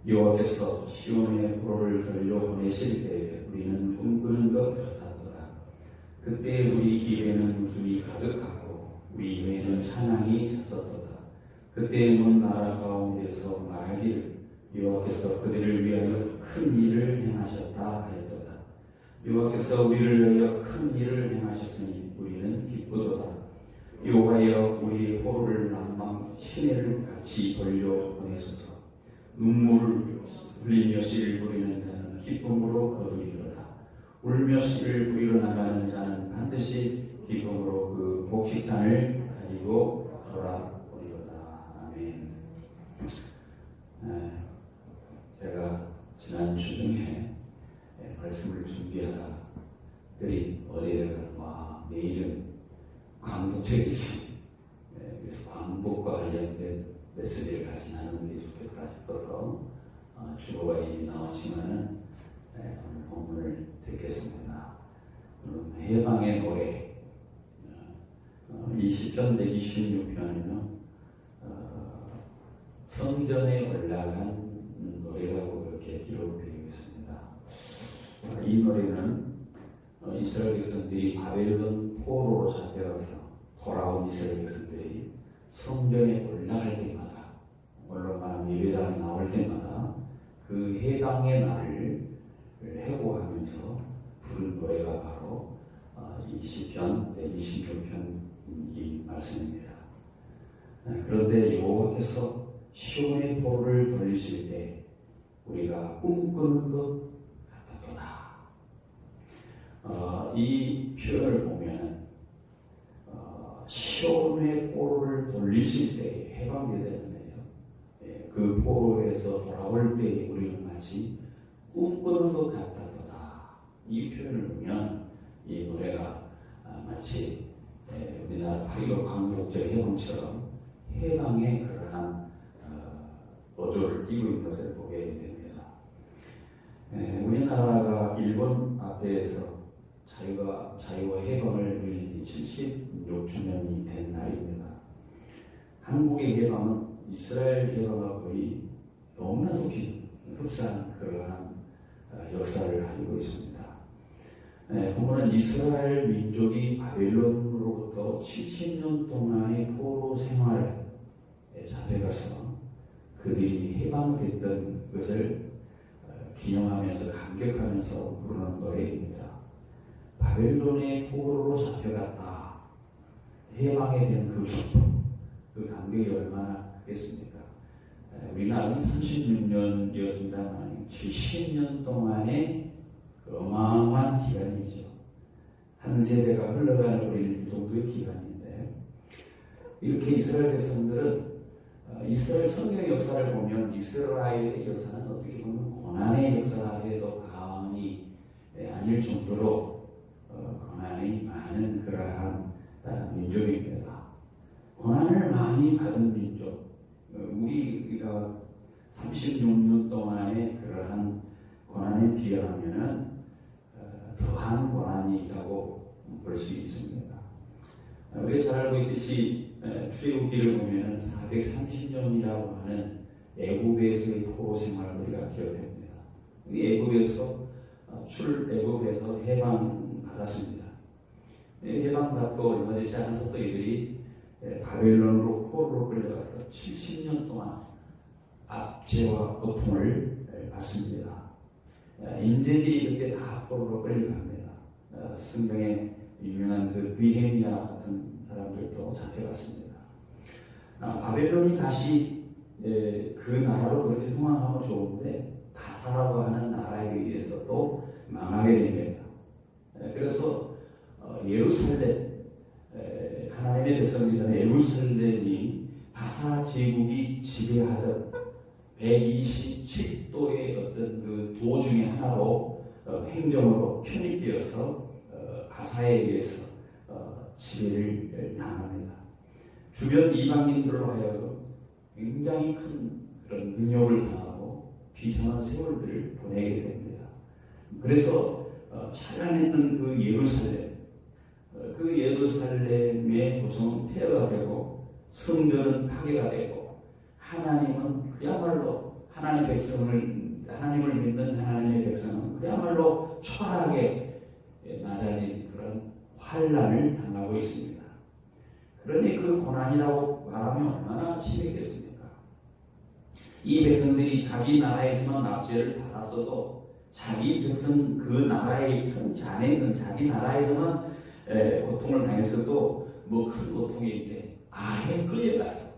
여호와께서 시온의 포로를 돌려보내실 때에 우리는 꿈꾸는 것 같았도다. 그때 우리 입에는 웃음이 가득하고 우리 혀에는 찬양이 찼었도다. 그때 먼 나라 가운데서 말하기를 여호와께서 그들을 위하여 큰 일을 행하셨다 하였도다. 여호와께서 우리를 위하여 큰 일을 행하셨으니 우리는 기쁘도다. 여호와여 우리의 포로를 남방 시내를 같이 돌려보내소서. 눈물을 흘리며 씨를 부리는 자는 기쁨으로 거두리로다. 울며 씨를 부리러 나가는 자는 반드시 기쁨으로 그 곡식단을 가지고 돌아오리로다. 아멘. 제가 지난 주중에 말씀을 준비하다들이 어제 내일은 광복절이지. 그래서 광복과 관련된 메시지를 같이 나누는 게 좋겠다 싶어서 주보가 이미 나왔지만은 오늘 본문을 듣겠습니다. 해방의 노래 20편 126편은요 성전에 올라간 노래라고 그렇게 기록되어 있습니다. 이 노래는 이스라엘 백성들이 바벨론 포로로 잡혀가서 돌아온 이스라엘 백성들이 성전에 올라갈 때마다, 물론 말하면 예배당에 나올 때마다 그 해방의 날을 회고하면서 부른 노래가 바로 이 시편 126편 말씀입니다. 그런데 여호와께서 시온의 포로를 돌리실 때 우리가 꿈꾸는 것 같았도다. 이 표현을 보면 시온의 포로를 돌리실 때 해방이 되는 거예요. 그 포로에서 돌아올 때 우리는 마치 꿈꾸는 것 같았도다. 이 표현을 보면 이 노래가 마치 우리나라 8.15 광복절 해방처럼 해방의 그러한 어조를 띠고 있는 것을 보게 됩니다. 우리나라가 일본 앞에서 자유와 해방을 누린 76주년이 된 날입니다. 한국의 해방은 이스라엘 해방과 거의 너무나도 흡사한 그러한 역사를 가지고 있습니다. 본문은 이스라엘 민족이 바벨론으로부터 70년 동안의 포로 생활에 잡혀가서 그들이 해방됐던 것을 기념하면서 감격하면서 부르는 노래입니다. 바벨론의 포로로 잡혀갔다. 해방에 대한 그 기쁨, 그 감격이 얼마나 크겠습니까? 우리나라는 36년이었습니다만 70년 동안의 그 어마어마한 기간이죠. 한 세대가 흘러가는 우리는 이 정도의 기간인데 이렇게 이스라엘 백성들은 이스라엘 성경 역사를 보면 이스라엘의 역사는 어떻게 보면 고난의 역사에도 가언이 아닐 정도로 고난이 많은 그러한 민족입니다. 고난을 많이 받은 민족, 우리가 36년 동안의 그러한 고난에 비하면 더한 고난이라고 볼 수 있습니다. 우리가 잘 알고 있듯이 출애굽기를 보면 430년이라고 하는 애굽에서의 포로 생활을 우리가 기억합니다. 애굽에서 출애굽에서 해방 받았습니다. 해방 받고 얼마 되지 않아서 또 이들이 바벨론으로 포로로 끌려가서 70년 동안 압제와 고통을 받습니다. 인재들이 그때 다 포로로 끌려갑니다. 성경에 유명한 그 느헤미야 같은 사람들도 잡혀갔습니다. 바벨론이 다시 그 나라로 그렇게 소망하면 좋은데 바사라고 하는 나라에 의해서 또 망하게 됩니다. 그래서 예루살렘, 하나님의 백성들이잖아요. 예루살렘이 바사 제국이 지배하던 127도의 어떤 그 도 중에 하나로 행정으로 편입되어서 바사에 의해서 지배를 당합니다. 주변 이방인들로 하여금 굉장히 큰 그런 능욕을 당하고 비참한 세월들을 보내게 됩니다. 그래서 찬란했던 그 예루살렘의 도성은 폐허가 되고 성전은 파괴가 되고 하나님은 그야말로 하나님을 믿는 하나님의 백성은 그야말로 초라하게 낮아진 그런 환난을 당하고 있습니다. 그러니 그 고난이라고 말하면 얼마나 심했겠습니까? 이 백성들이 자기 나라에서만 압제를 받았어도 자기 백성 그 나라의 큰 잔에 있는 자기 나라에서만 고통을 당했어도 뭐 큰 고통인데 아예 끌려가서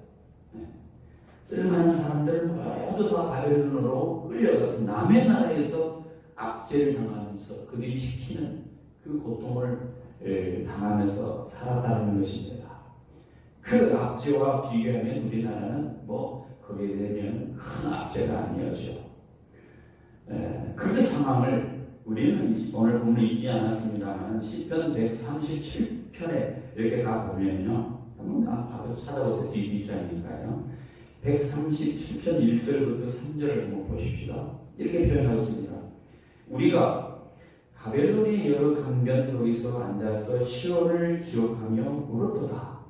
쓸만한 사람들 모두 다 바벨론으로 끌려가서 남의 나라에서 압제를 당하면서 그들이 시키는 그 고통을 당하면서 살았다는 것입니다. 그 압제와 비교하면 우리나라는 뭐 거기에 대면 큰 압제가 아니었죠. 그 상황을 우리는 오늘 본문 읽지 않았습니다만 시편 137편에 이렇게 가보면요. 한번 봐도 찾아보세요. 뒷장이니까요. 137편 1절부터 3절을 한번 보십시다. 이렇게 표현하고 있습니다. 우리가 바벨론의 여러 강변 거기서 앉아서 시온을 기억하며 울었도다.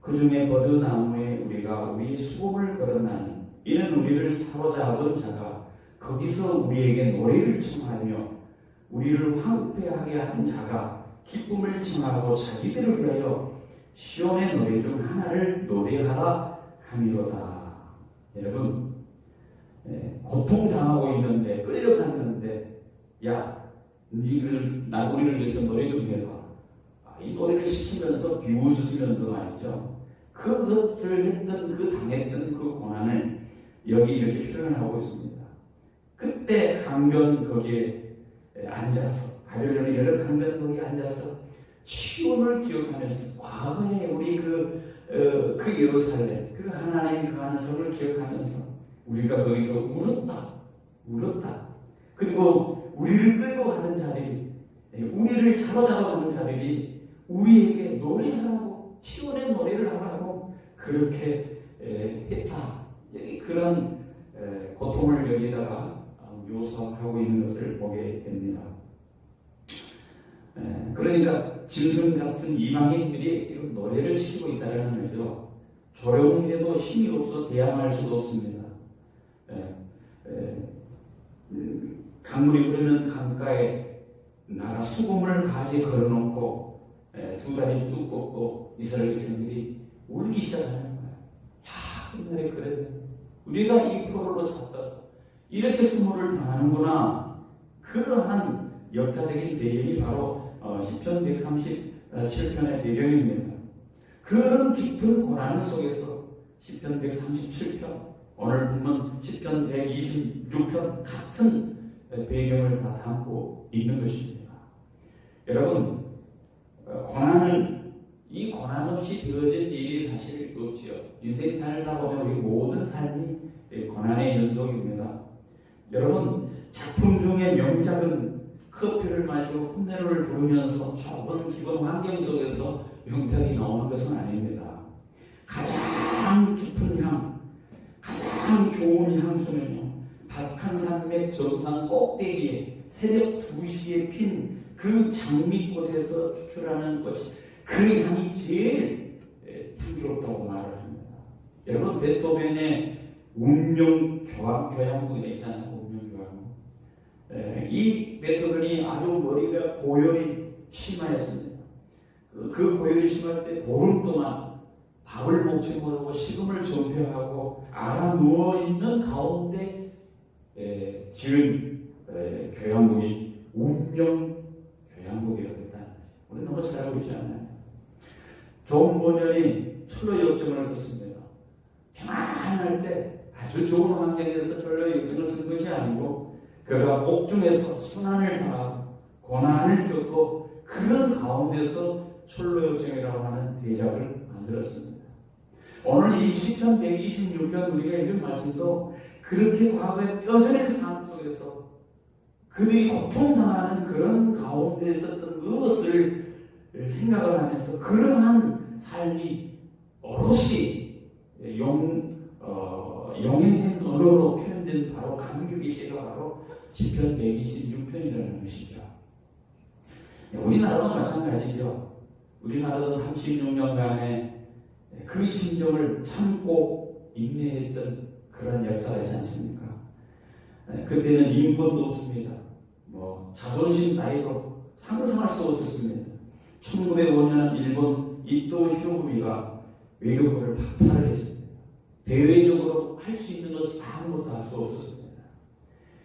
그 중에 버드나무에 우리가 우리의 수금을 걸었나니 이는 우리를 사로잡은 자가 거기서 우리에게 노래를 청하며 우리를 황폐하게 한 자가 기쁨을 청하고 자기들을 위하여 시온의 노래 중 하나를 노래하라 함이로다. 여러분, 고통당하고 있는데 끌려갔는데 야, 우리를 위해서 노래 좀 해봐. 이 노래를 시키면서 비웃으시면서 말이죠. 그것을 했던 당했던 그 고난을 여기 이렇게 표현하고 있습니다. 그때 강변 거기에 앉아서 바벨론의 여러 강변 거기에 앉아서 시온을 기억하면서 과거에 우리 그 예루살렘 그 하나님이 거하는 성을 기억하면서 우리가 거기서 울었다. 그리고 우리를 끌고 가는 자들이 우리를 사로잡아 가는 자들이 우리에게 노래하라고 시온의 노래를 하라고 그렇게 했다. 그런 고통을 여기다가 묘사하고 있는 것을 보게 됩니다. 그러니까 짐승 같은 이방인들이 지금 노래를 시키고 있다는 거죠. 조용해도 힘이 없어 대항할 수도 없습니다. 강물이 흐르는 강가에 나라 수금을 가지 걸어놓고 두 다리 쭉 뻗고 이스라엘 백성들이 울기 시작하는 거예요. 야, 옛날에 그래. 우리가 이 포로로 잡혀서 이렇게 수모를 당하는구나. 그러한 역사적인 배경이 바로 시편 137편의 배경입니다. 그런 깊은 고난 속에서 시편 137편, 오늘 보면 시편 126편 같은 배경을 다 담고 있는 것입니다. 여러분, 이 고난 없이 되어진 일이 사실 없지요. 인생 살다 보면 우리 모든 삶이 고난의 연속입니다. 여러분, 작품 중에 명작은 커피를 마시고 풋내를 부르면서 좁은 기본 환경 속에서 명작이 나오는 것은 아닙니다. 가장 깊은 향, 가장 좋은 향수는요, 박한산맥 정상 꼭대기에 새벽 2시에 핀 그 장미꽃에서 추출하는 것이 그 향이 제일 향기롭다고 말을 합니다. 여러분, 베토벤의 운명 교향곡이 있잖아요. 운명 교향곡. 이 베토벤이 아주 머리가 고열이 심하였습니다. 그 고열이 심할 때 보름 동안 밥을 먹지 못하고 식음을 전폐하고 알아 누워 있는 가운데 지은 교향곡이 운명 교향곡이라고 했다는 거죠. 우리 너무 잘 알고 있지 않나요? 존 버년이 철로 역정을 썼습니다. 평안할 때 아주 좋은 환경에서 철로 역정을 쓴 것이 아니고 그가 옥중에서 순환을 당하고 고난을 겪고 그런 가운데서 철로 역정이라고 하는 대작을 만들었습니다. 오늘 이 시편 126편 우리가 읽은 말씀도 그렇게 과거의 뼈저린 삶 속에서 그들이 고통당하는 그런 가운데 있었던 그것을 생각을 하면서 그러한 삶이 오롯이 영행된 언어로 표현된 바로 감격의 시가 바로 시편 126편이라는 것이죠. 우리나라도 마찬가지죠. 우리나라도 36년간의 그 심정을 참고 인내했던 그런 역사가 있지 않습니까? 그때는 인권도 없습니다. 자존심 따위도 상상할 수 없었습니다. 1905년 일본 이토 히로부미가 외교부를 박탈을 했습니다. 대외적으로 할 수 있는 것이 아무것도 할 수 없었습니다.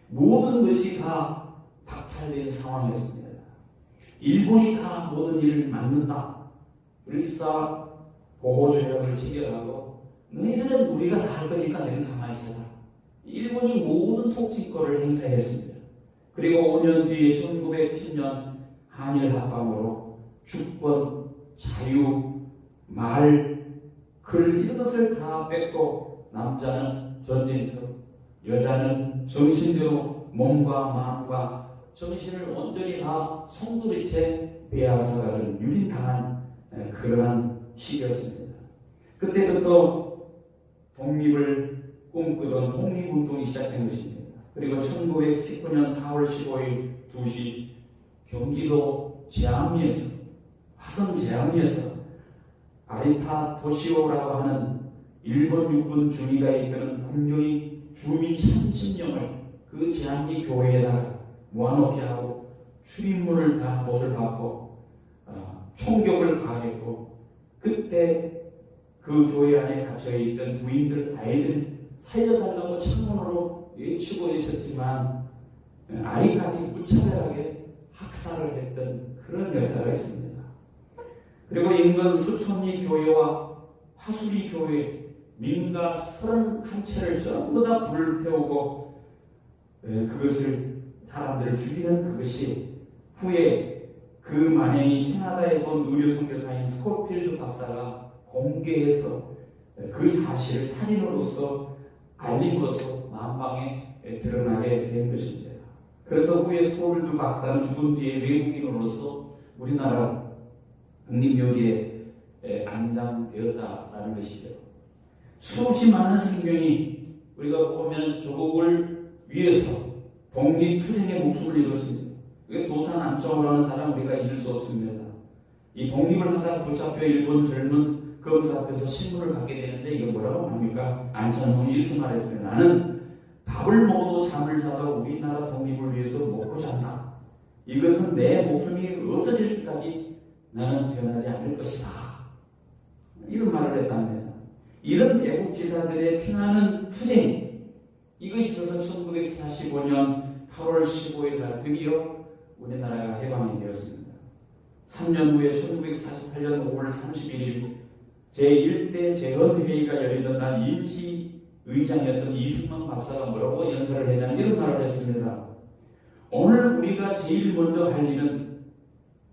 모든 것이 다 박탈된 상황이었습니다. 일본이 다 모든 일을 맡는다. 일사 보호조약을 체결하고 너희들은 우리가 다 할 거니까 너희는 가만히 있어라. 일본이 모든 통치권을 행사했습니다. 그리고 5년 뒤에 1910년 한일 합방으로 주권, 자유, 말, 글 이런 것을 다 뺏고 남자는 전쟁터, 여자는 정신대로 몸과 마음과 정신을 온전히 다 송두리째 빼앗아가는 유린당한 그러한 시기였습니다. 그때부터 독립을 꿈꾸던 독립운동이 시작된 것입니다. 그리고 1919년 4월 15일 2시 경기도 제암리에서 화성 제암리에서 아리타 도시오라고 하는 일본 육군 중위가 이끄는 국경이 주민 30명을 그 제암리 교회에다가 모아놓게 하고 출입문을 다 못을 받고 총격을 가했고 그때 그 교회 안에 갇혀있던 부인들, 아이들 살려달라고 창문으로 외치고 외쳤지만 아이까지 무차별하게 학살을 했던 그런 역사가 있습니다. 그리고 인근 수천리 교회와 화수리 교회 민가 31채를 전부 다 불을 태우고 그것을 사람들을 죽이는 그것이 후에 그 만행이 캐나다에서 온 의료 선교사인 스코필드 박사가 공개해서 그 사실을 살인으로서 알림으로써 만방에 드러나게 된 것입니다. 그래서 후에 스코필드 박사는 죽은 뒤에 외국인으로서 우리나라 국립묘지에 안장되었다라는 것이죠. 수없이 많은 생명이 우리가 보면 조국을 위해서 독립투쟁의 목숨을 잃었습니다. 도산 안정을 하는 사람 우리가 잃을 수 없습니다. 이 독립을 하다 붙잡혀 일본 젊은 검사 앞에서 신문을 받게 되는데 이거 뭐라고 합니까? 안창홍이 이렇게 말했습니다. 나는 밥을 먹어도 잠을 자서 우리나라 독립을 위해서 먹고 잔다. 이것은 내 목숨이 없어질 때까지 나는 변하지 않을 것이다. 이런 말을 했답니다. 이런 애국지사들의 피나는 투쟁 이것이 있어서 1945년 8월 15일 날 드디어 우리나라가 해방이 되었습니다. 3년 후에 1948년 5월 31일 제1대 재헌회의가 열리던 날 임시의장이었던 이승만 박사가 뭐라고 연설을 했냐면 이런 말을 했습니다. 오늘 우리가 제일 먼저 할 일은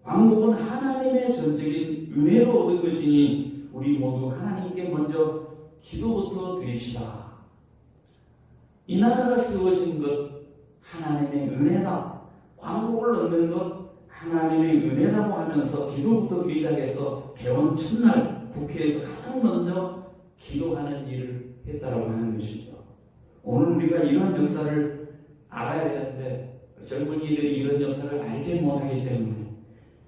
광복은 하나님의 전적인 은혜로 얻은 것이니 우리 모두 하나님께 먼저 기도부터 드립시다. 이 나라가 세워진 것 하나님의 은혜다. 광복을 얻는 것 하나님의 은혜라고 하면서 기도부터 드리자해서 개원 첫날 국회에서 가장 먼저 기도하는 일을 했다라고 하는 것입니다. 오늘 우리가 이런 역사를 알아야 되는데 젊은이들이 이런 역사를 알지 못하기 때문에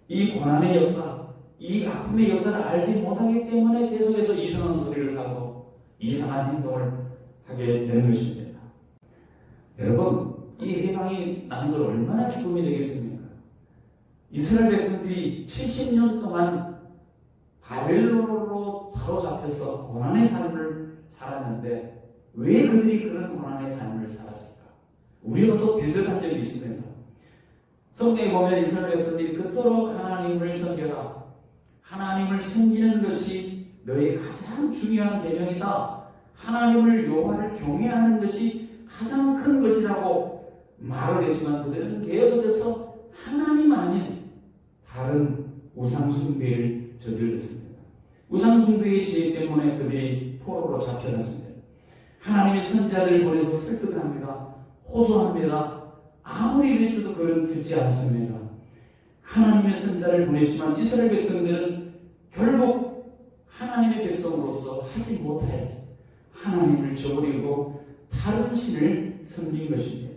이 고난의 역사, 이 아픔의 역사를 알지 못하기 때문에 계속해서 이상한 소리를 하고 이상한 행동을 하게 되는 것입니다. 여러분, 이 해방이 나는 걸 얼마나 기쁨이 되겠습니까? 이스라엘 백성들이 70년 동안 바벨론으로 사로잡혀서 고난의 삶을 살았는데 왜 그들이 그런 고난의 삶을 살았을까? 우리가 또 비슷한 점이 있습니다. 성경에 보면 이스라엘 백성들이 그토록 하나님을 섬겨라. 하나님을 섬기는 것이 너의 가장 중요한 계명이다. 하나님을 여호와를 경외하는 것이 가장 큰 것이라고 말을 했지만 그들은 계속해서 하나님 아닌 다른 우상 숭배를 저질렀습니다. 우상 숭배의 죄 때문에 그들이 포로로 잡혀갔습니다. 하나님의 선자들을 보내서 설득합니다. 호소합니다. 아무리 외쳐도 그는 듣지 않습니다. 하나님의 선자를 보냈지만 이스라엘 백성들은 결국 하나님의 백성으로서 하지 못하였지. 하나님을 저버리고 다른 신을 섬긴 것입니다.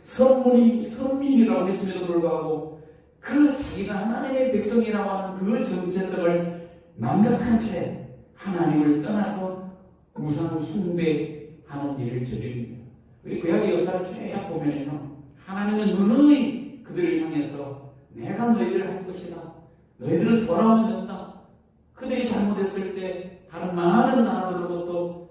선민이라고 했음에도 불구하고 그 자기가 하나님의 백성이라고 하는 그 정체성을 망각한 채 하나님을 떠나서 우상 숭배하는 일을 저지릅니다. 우리 구약의 역사를 쭉 보면요, 하나님은 누누이 그들을 향해서 내가 너희들을 할 것이다, 너희들은 돌아오면 된다. 그들이 잘못했을 때 다른 많은 나라들로부터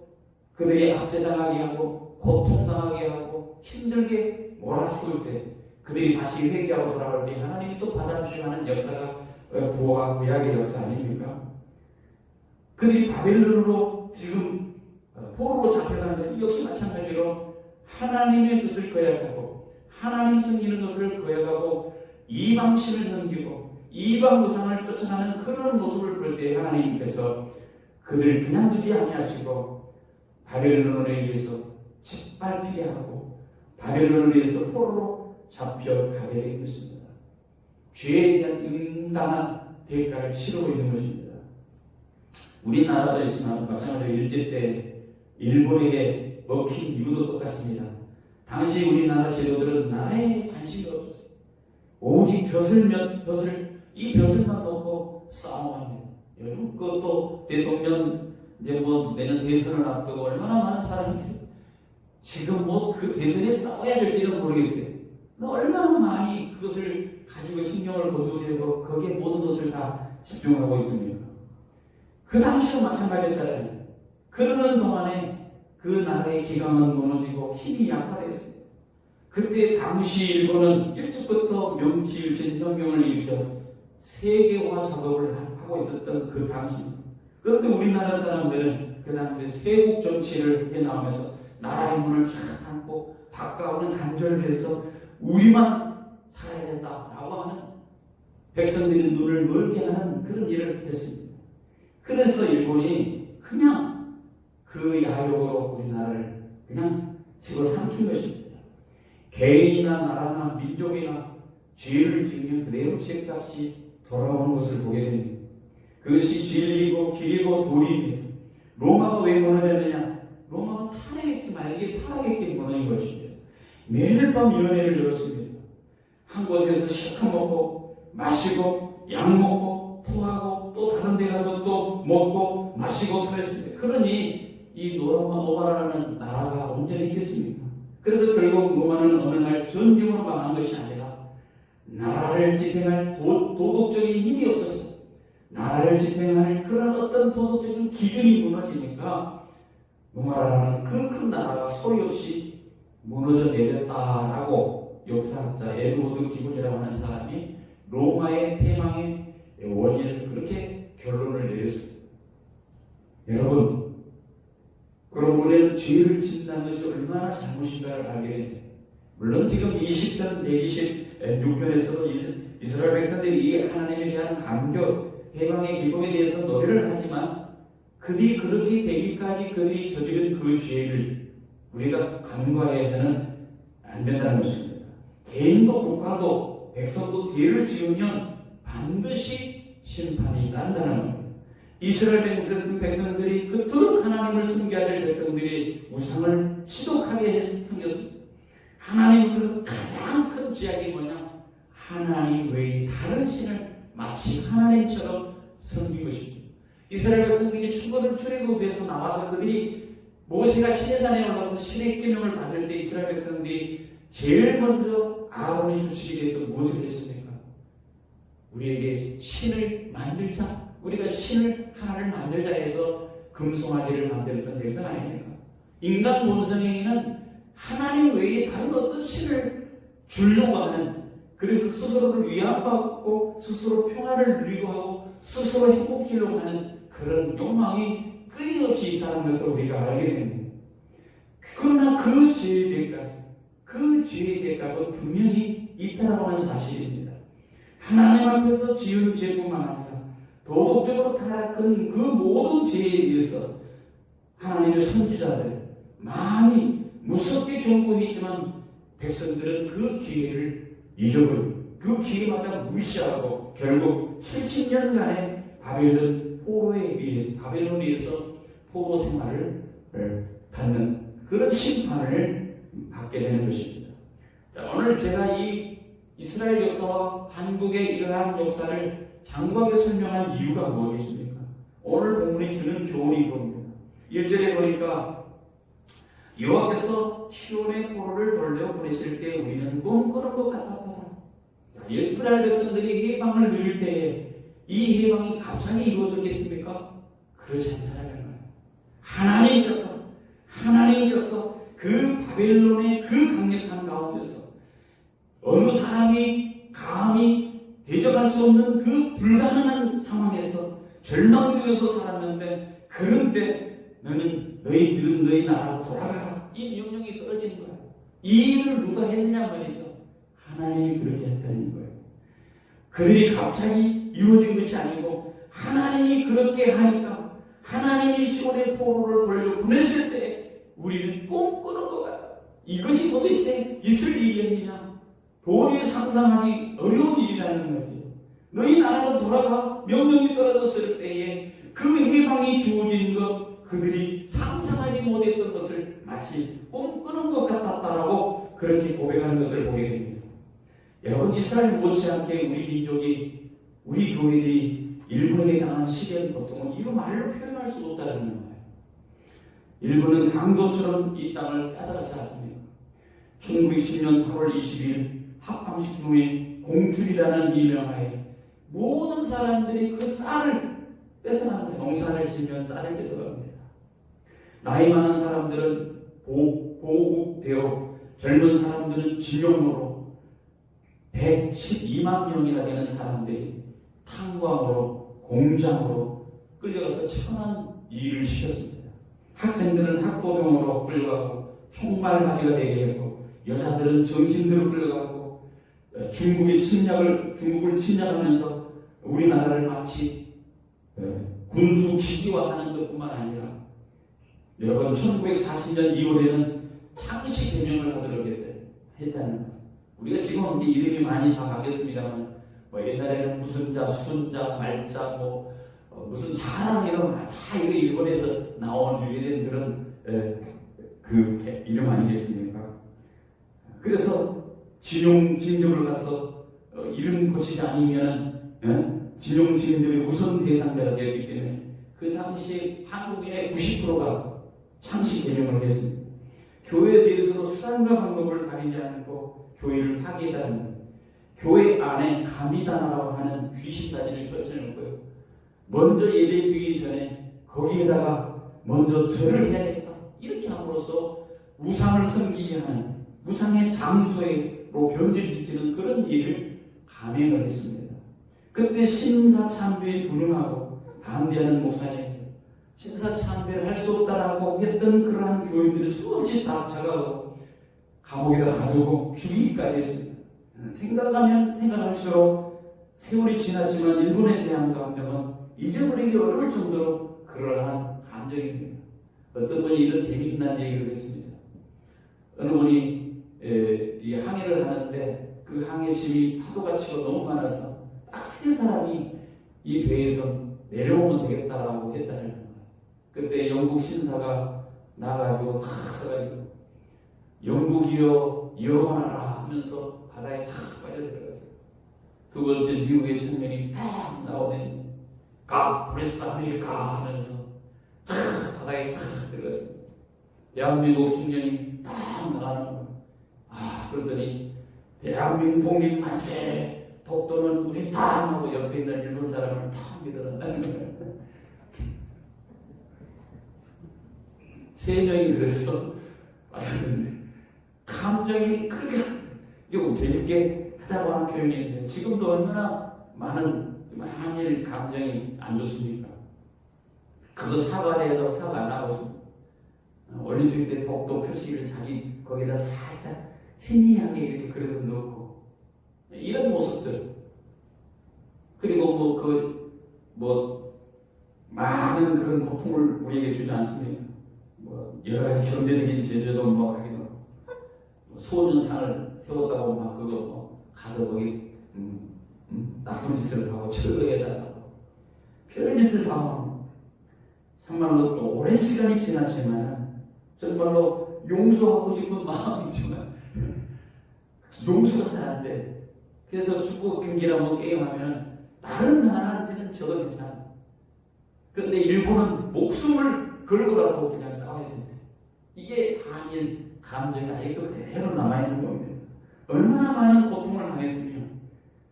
그들이 압제당하게 하고 고통당하게 하고 힘들게 몰아세울 때, 그들이 다시 회개하고 돌아올 때 하나님이 또 받아주시고 하는 역사가 구호와 구약의 역사 아닙니까? 그들이 바벨론으로 지금 포로로 잡혀가는 것 역시 마찬가지로 하나님의 뜻을 거역하고 하나님 섬기는 것을 거역하고 이방신을 섬기고 이방 우상을 쫓아가는 그런 모습을 볼 때 하나님께서 그들을 그냥 두지 아니하시고 바벨론에 의해서 짓밟히게 하고 바벨론에 의해서 포로로 잡혀가게 된 것입니다. 죄에 대한 응당한 대가를 치르고 있는 것입니다. 우리나라도 있지만 마찬가지로 일제 때 일본에게 먹힌 이유도 똑같습니다. 당시 우리나라 제도들은 나라에 관심이 없었어요. 오직 이 벼슬만 놓고 싸움합니다. 여러분, 그것도 대통령 이제 내년 대선을 앞두고 얼마나 많은 사람들이 지금 그 대선에 싸워야 될지는 모르겠어요. 얼마나 많이 그것을 가지고 신경을 곤두세우고 거기에 모든 것을 다 집중하고 있습니다. 그 당시도 마찬가지였다라는, 그러는 동안에 그 나라의 기강은 무너지고 힘이 약화됐습니다. 그때 당시 일본은 일찍부터 명치일진혁명을 일으켜 세계화 작업을 하고 있었던 그 당시입니다. 그런데 우리나라 사람들은 그 당시에 세국 정치를 해나오면서 나라의 문을 닫고 바깥으로는 간절해서 우리만 살아야 된다라고 하는, 백성들의 눈을 멀게 하는 그런 일을 했습니다. 그래서 일본이 그냥 그 야욕으로 우리나라를 그냥 집어삼킨 것입니다. 개인이나 나라나 민족이나 죄를 지으면 그대로 죄값이 돌아오는 것을 보게 됩니다. 그것이 진리고 길이고 도리입니다. 로마가 왜 무너졌느냐? 로마가 타락했기 무너진 것입니다. 매일 밤 연회를 열었습니다. 한 곳에서 실컷 먹고 마시고 약 먹고 토하고 또 다른 데 가서 또 먹고 마시고 토했습니다. 그러니 이 로마라는 나라가 온전히 있겠습니까? 그래서 결국 로마는 어느 날 전쟁으로 망한 것이 아니라 나라를 지탱할 도덕적인 힘이 없었어요. 나라를 지탱할 그런 어떤 도덕적인 기준이 무너지니까 로마라는 그 큰 나라가 소리 없이 무너져 내렸다라고 역사학자 에드워드 기본이라고 하는 사람이 로마의 패망의 원인을 그렇게 결론을 내렸습니다. 여러분, 그럼 우리는 죄를 짓는 것이 얼마나 잘못인가를 알게 됩니다. 물론 지금 20편, 126편에서도 이스라엘 백성들이 이 하나님에 대한 감격, 해방의 기쁨에 대해서 노래를 하지만 그들이 그렇게 되기까지 그들이 저지른 그 죄를 우리가 간과해서는 안 된다는 것입니다. 개인도 국가도 백성도 죄를 지으면 반드시 심판이 난다는 겁니다. 이스라엘 백성들이 그토록 하나님을 섬겨야 될 백성들이 우상을 지독하게 섬겼습니다. 하나님 그 가장 큰 죄악이 뭐냐? 하나님 외에 다른 신을 마치 하나님처럼 섬긴 것입니다. 이스라엘 백성들이 출애굽에서 나와서 그들이 모세가 시내산에 올라서 신의 계명을 받을 때 이스라엘 백성들이 제일 먼저 아론의 주칙에 대해서 무엇을 했습니까? 우리에게 신을 만들자, 우리가 신을 하나를 만들자 해서 금송아지를 만들었던 백성 아닙니까? 인간 본성에는 하나님 외에 다른 어떤 신을 주려고 하는, 그래서 스스로를 위안받고 스스로 평화를 누리고 하고 스스로 행복해지려고 하는 그런 욕망이 끊임없이 있다는 것을 우리가 알게 됩니다. 그러나 그 죄의 대가도 분명히 있다라고 하는 사실입니다. 하나님 앞에서 지은 죄뿐만 아니라 도덕적으로 타락한 그 모든 죄에 의해서 하나님의 선지자들 많이 무섭게 경고했지만 백성들은 그 기회를 잊어버리고 그 기회마다 무시하고 결국 70년간의 바벨론에 의해서 포로 생활을 받는 그런 심판을 받게 되는 것입니다. 자, 오늘 제가 이 이스라엘 역사와 한국의 이러한 역사를 장구하게 설명한 이유가 무엇이십니까? 오늘 본문이 주는 교훈이 이겁니다. 1절에 보니까 여호와께서 시온의 포로를 돌려보내실 때 우리는 꿈꾸는 것 같았더라. 이스라엘 백성들이 해방을 누릴 때에 이 해방이 갑자기 이루어졌겠습니까? 그렇지 않다는 거예요. 하나님께서 그 바벨론의 그 강력한 가운데서 어느 사람이 감히 대적할 수 없는 그 불가능한 상황에서 절망되어서 살았는데, 그런데 너희들은 너희 나라로 돌아가라, 이 명령이 떨어진 거예요. 이 일을 누가 했느냐 말이죠. 하나님이 그렇게 했다는 거예요. 그들이 갑자기 이루어진 것이 아니고 하나님이 그렇게 하니까, 하나님이 시온의 포로를 돌려 보냈을 때 우리는 꿈꾸는 것 같다. 이것이 도대체 있을 일이었느냐? 도저히 상상하기 어려운 일이라는 거지. 너희 나라로 돌아가 명령이 떨어졌을 때에 그 해방이 주어진 것, 그들이 상상하지 못했던 것을 마치 꿈꾸는 것 같았다라고 그렇게 고백하는 것을 보게 됩니다. 여러분, 이스라엘 못지않게 우리 민족이, 우리 교회들이 일본에 당한 시련 고통은 이루 말로 표현할 수 없다는 거예요. 일본은 강도처럼 이 땅을 뺏어가지 않습니까? 1910년 8월 20일 합방식품의 공출이라는 일명하에 모든 사람들이 그 쌀을 뺏어갑니다. 농사를 지면 쌀을 뺏어갑니다. 나이 많은 사람들은 보국되어 젊은 사람들은 징용으로 112만 명이나 되는 사람들이 탄광으로 공장으로 끌려가서 천한 일을 시켰습니다. 학생들은 학도병으로 끌려가고 총말맞이가 되게 했고, 여자들은 정신대로 끌려가고, 중국을 침략하면서 우리나라를 마치 군수 기기화하는 것뿐만 아니라, 여러분 1940년 2월에는 창씨 개명을 하도록 했다는 거예요. 우리가 지금 이제 이름이 많이 다 바뀌었습니다만, 옛날에는 무슨 자, 순자, 말자, 무슨 자랑 이름 다 이거 일본에서 나온 유래된 그런 그 이름 아니겠습니까? 그래서 진용징접을 가서 이름 고치지 않으면 진용징접의 우선 대상자가 되었기 때문에 그 당시 한국인의 90%가 창씨 개명을 했습니다. 교회에 대해서도 수단과 방법을 가리지 않고 교회를 파괴했다는 거예요. 교회 안에 가미다나라고 하는 귀신다리를 설치해놓고요. 먼저 예배드리기 전에 거기에다가 먼저 절을 해야겠다, 이렇게 함으로써 우상을 섬기게 하는, 우상의 장소로 변질시키는 그런 일을 감행을 했습니다. 그때 신사참배에 불응하고 반대하는 목사님, 신사참배를 할 수 없다라고 했던 그러한 교인들이 수없이 다 잡아가고 감옥에다 가두고 죽이기까지 했습니다. 생각하면 생각할수록 세월이 지났지만 일본에 대한 감정은 잊어버리기 어려울 정도로 그러한 감정입니다. 어떤 분이 이런 재미있는 얘기를 했습니다. 어느 분이 이 항해를 하는데 그 항해짐이 파도가 치고 너무 많아서 딱 3사람이 이 배에서 내려오면 되겠다라고 했다는 거예요. 그때 영국 신사가 나가지고 탁 서가지고 영국이여 영원하라 하면서 바다에 탁 빠져들어갔어요. 두 번째 미국의 청년이 탁 나오더니 God bless America 하면서 탁 바다에 탁 들어갔습니다. 대한민국 청년이 탁 나가는 거예요. 그러더니 대한민국 만세, 독도는 우리 땅 하고 옆에 있는 일본 사람을 탁 밀어낸다는 거예요. 3명이 그래서 왔는데 감정이 그렇게 조금 재밌게 하자고 하는 표현인데, 지금도 얼마나 많은 한일 감정이 안 좋습니까? 그거 사과해도 사과 안 하고 있습니다. 올림픽 때 독도 표시를 자기 거기다 살짝 희미하게 이렇게 그려서 넣고, 이런 모습들. 그리고 많은 그런 고통을 우리에게 주지 않습니까? 여러 가지 경제적인 제재도 하기도 하고, 소년상을 세웠다고 그거 가서 거기 나쁜 짓을 하고 철거해달라고 별짓을 다 하고, 정말로 오랜 시간이 지났지만 정말로 용서하고 싶은 마음이지만 용서가 잘 안 돼. 그래서 축구 경기나 게임하면 다른 나라한테는 저도 괜찮아. 그런데 일본은 목숨을 걸고라도 그냥 싸워야 된대. 이게 한일 감정이 아직도 그대로 남아있는 겁니다. 얼마나 많은 고통을 당했으며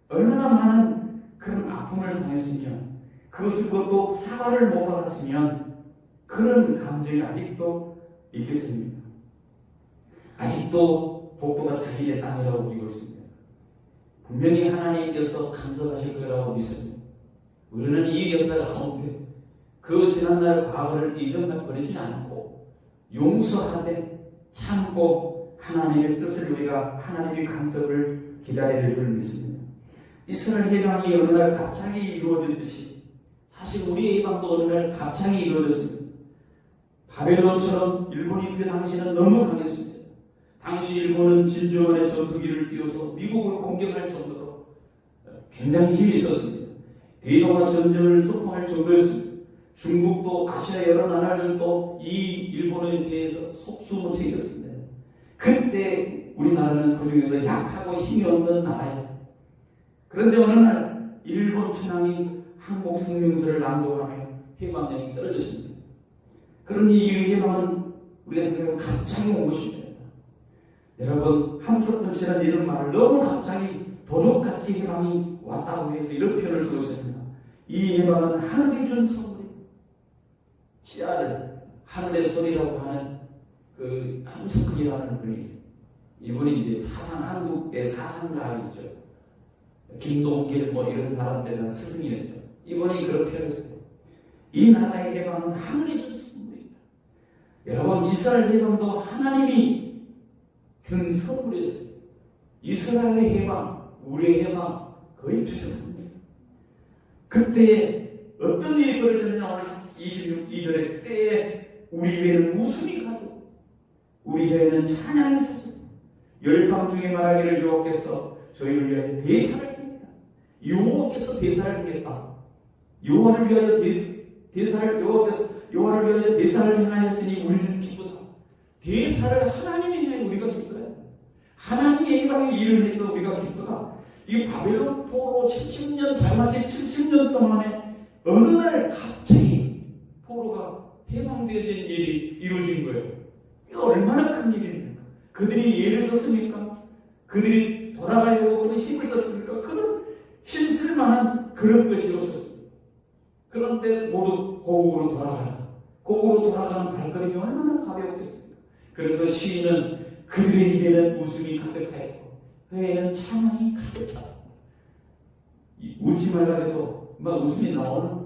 얼마나 많은 그런 아픔을 당했으며 그것을 그것도 사과를 못 받았으면 그런 감정이 아직도 있겠습니까? 아직도 복도가 자기의 땅이라고 믿고 있습니다. 분명히 하나님께서 간섭하실 거라고 믿습니다. 우리는 이 역사 가운데 그 지난날 과거를 잊어버리지 버리지 않고 용서하되 참고 하나님의 뜻을 우리가 하나님의 간섭을 기다릴 줄 믿습니다. 이스라엘 해방이 어느 날 갑자기 이루어졌듯이 사실 우리의 해방도 어느 날 갑자기 이루어졌습니다. 바벨론처럼 일본이 그 당시에는 너무 강했습니다. 당시 일본은 진주만의 전투기를 띄워서 미국을 공격할 정도로 굉장히 힘이 있었습니다. 대동아 전쟁을 선포할 정도였습니다. 중국도 아시아 여러 나라들도 이 일본에 대해서 속수무책이었습니다. 그때 우리나라는 그 중에서 약하고 힘이 없는 나라였습니다. 그런데 어느 날 일본 천황이 한국 성명서를 낭독하며 해방령이 떨어졌습니다. 그러니 이 해방은 우리가 생각하면 갑자기 온 것입니다. 여러분, 함석헌씨는 이런 말을 너무 갑자기 도적같이 해방이 왔다고 해서 이런 표현을 쓰고 있습니다. 이 해방은 하늘이 준 선물입니다. 씨알을 하늘의 소리라고 하는 그 함석헌이라는 분이 있어요. 이분이 이제 한국의 사상가이죠. 김동길 뭐 이런 사람들은 스승이었죠. 이분이 그런 표현을 했어요. 이 나라의 해방은 하늘이 준 선물입니다. 여러분, 이스라엘 해방도 하나님이 준 선물이었어요. 이스라엘의 해방, 우리의 해방 거의 비슷합니다. 그때 어떤 일이 벌어졌느냐, 오늘 26절에 그때 우리 교회는 웃음이 가고 우리 교회는 찬양이 찼습니다. 열방 중에 말하기를 여호와께서 저희를 위하여 대사를 합니다. 여호와께서 대사를 하겠다. 여호와를 위하여 대사를 여호와를 위하여 대사를 행하였으니 우리는 기쁘다. 대사를 하나님이 해 우리가 기뻐요. 하나님의 해방의 일을 해도 우리가 기쁘다. 이 바벨론 포로 70년 장마치 70년 동안에 어느 날 갑자기 포로가 해방되어진 일이 이루어진 거예요. 이거 얼마나 큰 일입니까? 그들이 예를 썼습니까? 그들이 돌아가려고 그런 힘을 썼습니까? 그런 힘쓸 만한 그런 것이 없었습니다. 그런데 모두 고국으로 돌아가라. 고국으로 돌아가는 발걸음이 얼마나 가벼웠겠습니까? 그래서 시인은 그들의 입에는 웃음이 가득하였고 회에는 찬양이 가득 찼습니다. 웃지 말라 해도 막 웃음이 나오는,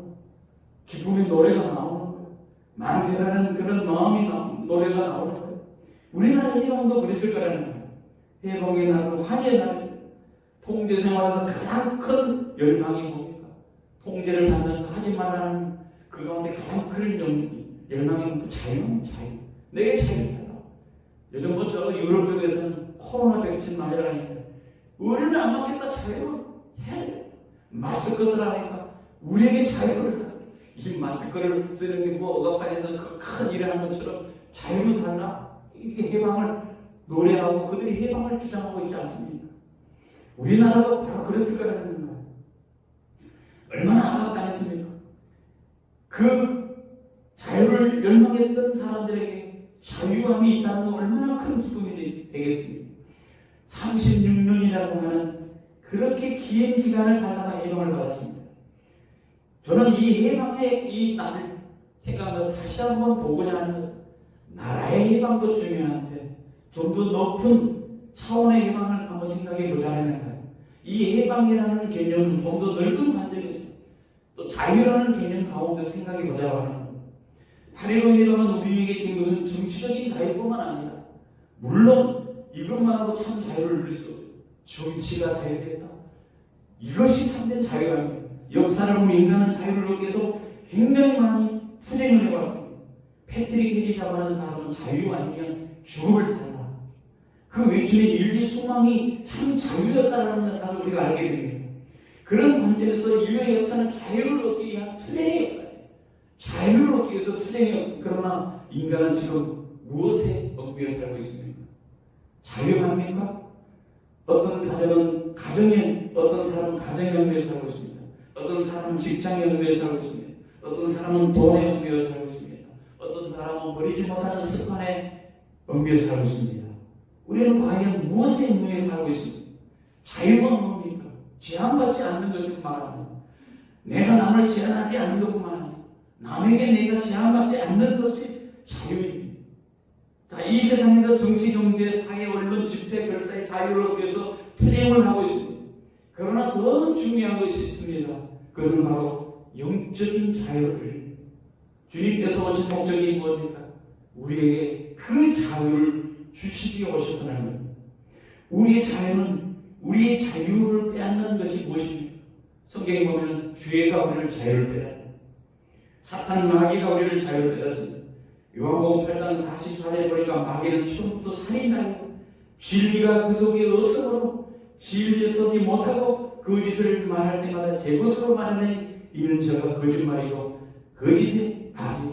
기쁨의 노래가 나오는 거예요. 만세라는 그런 마음이 노래가 나오는 거예요. 우리나라 해방도 그랬을 거라는 거예요. 해방의 날은 환희의 날입니다. 통제 생활에서 가장 큰 열망이 뭡니까? 통제를 받는 하지 말라는 그 가운데 가장 큰 열망이 자유. 내게 자유를 해라. 요즘 뭐 저 유럽 쪽에서는 코로나 백신 맞으라니까 우리는 안 맞겠다. 자유를 해. 마스크 쓰라니까 우리에게 자유를 해. 이 마스크를 쓰는 게 뭐 억압당해서 큰 일을 하는 것처럼 자유를 달라. 이게 해방을 노래하고 그들이 해방을 주장하고 있지 않습니까? 우리나라도 바로 그랬을 거라는 거예요. 얼마나 억압당했습니까? 그 자유를 열망했던 사람들에게 자유함이 있다는 건 얼마나 큰 기쁨이 되겠습니까? 36년이라고 하는 그렇게 긴 기간을 살다가 해방을 받았습니다. 저는 이 해방의 이 날을 생각하며 다시 한번 보고자 하는 것은 나라의 해방도 중요한데 좀 더 높은 차원의 해방을 한번 생각해 보자 하는 거예요. 이 해방이라는 개념은 좀 더 넓은 관점이 있어요. 또 자유라는 개념 가운데 생각해 보자고 하는 거예요. 8.15 해방은 우리에게 준 것은 정치적인 자유뿐만 아니라 물론 이것만으로 참 자유를 누릴 수 없어요. 정치가 자유됐다. 이것이 참된 자유가 아닙니다. 역사를 보면 인간은 자유를 얻기 위해서 굉장히 많이 투쟁을 해왔습니다. 패트릭 헤리라고 하는 사람은 자유 아니면 죽음을 달라. 그 외침의 인류의 소망이 참 자유였다라는 사실을 우리가 알게 됩니다. 그런 관점에서 인류의 역사는 자유를 얻기 위한 투쟁의 역사예요. 자유를 얻기 위해서 투쟁의 역사. 그러나 인간은 지금 무엇에 얻기 위해 살고 있습니까? 자유합니까? 어떤 가정은 가정에, 어떤 사람은 가정에 얻기 위해 살고 있습니다. 어떤 사람은 직장에 얻기 위해 살고 있습니다. 어떤 사람은 돈에 얻기 위해 살고 있습니다. 어떤 사람은 버리지 못하는 습관에 얽매여 살고 있습니다. 우리는 과연 무엇에 얽매여 살고 있습니까? 자유가 뭡니까? 제한받지 않는 것을 말합니다. 내가 남을 제한하지 않는 것뿐만 아니라 남에게 내가 제한받지 않는 것이 자유입니다. 자, 이 세상에서 정치, 경제, 사회, 언론, 집회, 결사의 자유를 얻기 위해서 투쟁을 하고 있습니다. 그러나 더 중요한 것이 있습니다. 그것은 바로 영적인 자유를 주님께서 오신 목적이 무엇입니까? 우리에게 그 자유를 주시기 위해 오셨다는 겁니다. 우리의 자유는 우리의 자유를 빼앗는 것이 무엇입니까? 성경에 보면 죄가 우리를 자유를 빼앗습니다. 사탄 마귀가 우리를 자유를 빼앗습니다. 요한복음 8장 44절에 보니까 마귀는 처음부터 살인하고 진리가 그 속에 없으므로 진리에 서지 못하고 거짓을 말할 때마다 제 것으로 말하니 이는 저가 거짓말이고 거짓의 아비.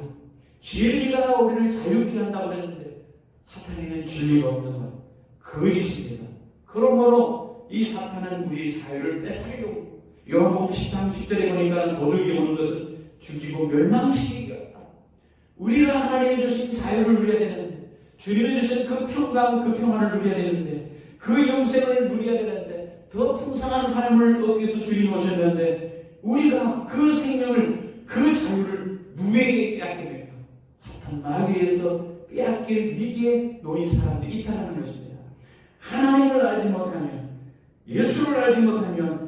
진리가 우리를 자유케 한다고 했는데 사탄에는 진리가 없는 것, 거짓입니다. 그러므로 이 사탄은 우리의 자유를 뺏으려고 요한복음 10장 10절에 보니까 도둑이 오는 것은 죽이고 멸망시키기였다. 우리가 하나님이 주신 자유를 누려야 되는데, 주님이 주신 그 평강, 그 평안을 누려야 되는데, 그 영생을 누려야 되는데, 더 풍성한 삶을 얻기 위해서 주님이 오셨는데, 우리가 그 생명을, 그 자유를 누구에게 빼앗깁니까? 사탄 마귀에서 빼앗길 위기에 놓인 사람들이 있다는 것입니다. 하나님을 알지 못하면, 예수를 알지 못하면,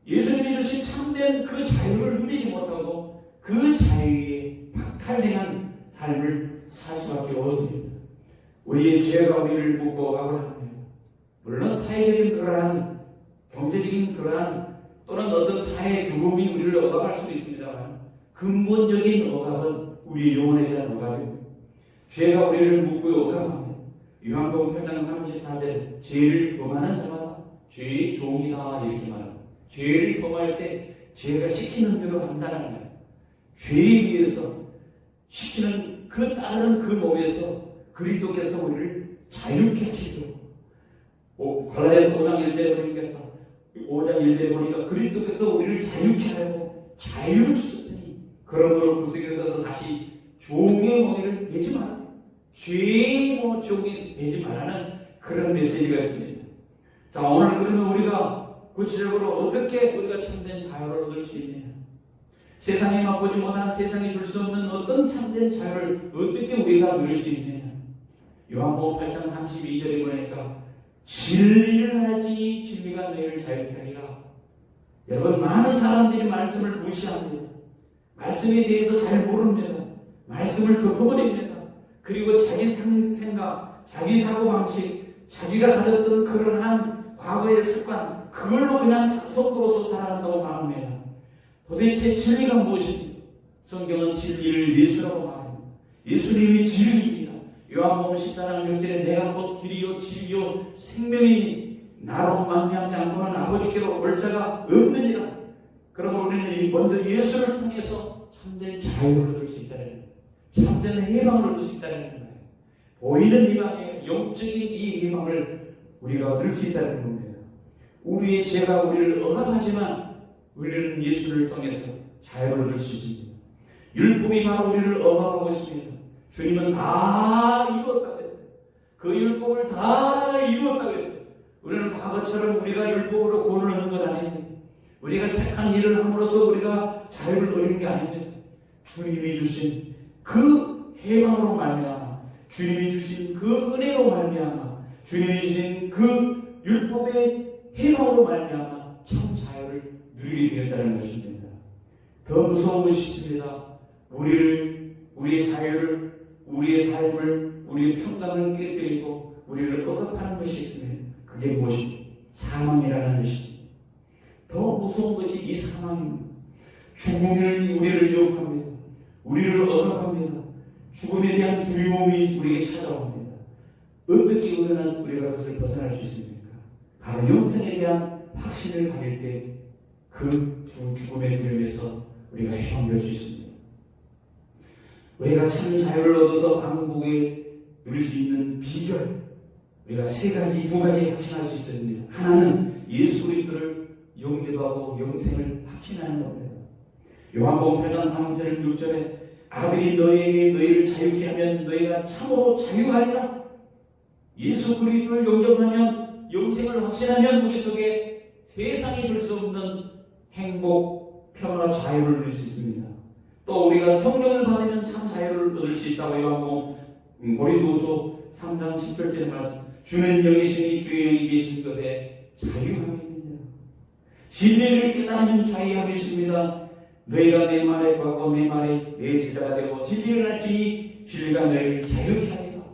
예수님이 주신 참된 그 자유를 누리지 못하고 그 자유에 박탈당한 삶을 살 수밖에 없습니다. 우리의 죄가 우리를 묶고 억압을 합니다. 물론 사회적인 그러한 경제적인 그러한 또는 어떤 사회 죽음이 우리를 억압할 수도 있습니다만 근본적인 억압은 우리의 영혼에 대한 억압입니다. 죄가 우리를 묶고 억압합니다. 요한복음 8장 34절 죄를 범하는 자가 죄의 종이다 이렇게 말합니다. 죄를 범할 때 죄가 시키는 대로 한다는 거예요. 죄에 의해서 시키는 그 따르는 그 몸에서 그리스도께서 우리를 자유케 하시려고 갈라디아서 5장 1절에 보니까 그리스도께서 우리를 자유케 하려고 자유를 주셨더니 그러므로 구속에 서서 다시 종의 멍에를 매지 마라. 죄의 종에 매지 말라는 그런 메시지가 있습니다. 자, 오늘 그러면 우리가 구체적으로 어떻게 우리가 참된 자유를 얻을 수 있느냐? 세상에 맛보지 못한 세상에 줄 수 없는 어떤 참된 자유를 어떻게 우리가 누릴 수 있느냐? 요한복음 8장 32절에 보니까 진리를 알지 진리가 너희를 자유케 하리라. 여러분, 많은 사람들이 말씀을 무시합니다. 말씀에 대해서 잘 모릅니다. 말씀을 덮어버립니다. 그리고 자기 생각, 자기 사고방식, 자기가 가졌던 그러한 과거의 습관, 그걸로 그냥 속도로서 살아간다고 말합니다. 도대체 진리가 무엇입니까? 성경은 진리를 예수라고 말합니다. 예수님이 진리입니다. 요한복음 14장 6절에 내가 곧 길이요 진리요 생명이니 나로 말미암지 않고는 아버지께로 올 자가 없느니라. 그러므로 우리는 먼저 예수를 통해서 참된 자유를 얻을 수 있다는 거예요. 참된 해방을 얻을 수 있다는 거예요. 보이는 희망의 영적인 이 희망을 우리가 얻을 수 있다는 겁니다. 우리의 죄가 우리를 억압하지만 우리는 예수를 통해서 자유를 얻을 수 있습니다. 율법이 바로 우리를 억압하고 있습니다. 주님은 다 이루었다고 했어요. 그 율법을 다 이루었다고 했어요. 우리는 과거처럼 우리가 율법으로 구원을 얻는 것 아닙니다. 우리가 착한 일을 함으로써 우리가 자유를 얻는 게 아닙니다. 주님이 주신 그 해방으로 말미암아, 주님이 주신 그 은혜로 말미암아, 주님이 주신 그 율법의 해방으로 말미암아 참 자유를 누리게 되었다는 것입니다. 더 무서운 것이 있습니다. 우리의 자유를, 우리의 삶을, 우리의 평강을 깨뜨리고 우리를 억압하는 것이 있습니다. 그게 무엇입니까? 사망이라는 것입니다. 더 무서운 것이 이 사망입니다. 죽음이 우리를 유혹합니다. 우리를 억압합니다. 죽음에 대한 두려움이 우리에게 찾아옵니다. 어떻게 우리가 그것을 벗어날 수 있습니까? 바로 영생에 대한 확신을 가질 때 그 죽음의 두려움에서 우리가 해방될 수 있습니다. 우리가 참 자유를 얻어서 왕국에 누릴 수 있는 비결, 우리가 두 가지 확신할 수 있습니다. 하나는 예수 그리스도를 영접하고 영생을 확신하는 겁니다. 요한복음 8장 3절 6절에 아들이 너희를 자유케 하면 너희가 참으로 자유하리라. 예수 그리스도를 영접하면, 영생을 확신하면 우리 속에 세상이 줄 수 없는 행복, 평화, 자유를 누릴 수 있습니다. 또 우리가 성령을 받으면 참 자유를 얻을 수 있다고 요한복음 고린도후서 3장 10절째 말씀, 주는 영이시니 주의 영이 계신 것에 자유함이 있느니라. 진리를 깨달으면 자유함이 있습니다. 너희가 내 말에 거하고 내 말에 내 제자가 되고 진리를 알지니 진리가 너희를 자유케 하리라.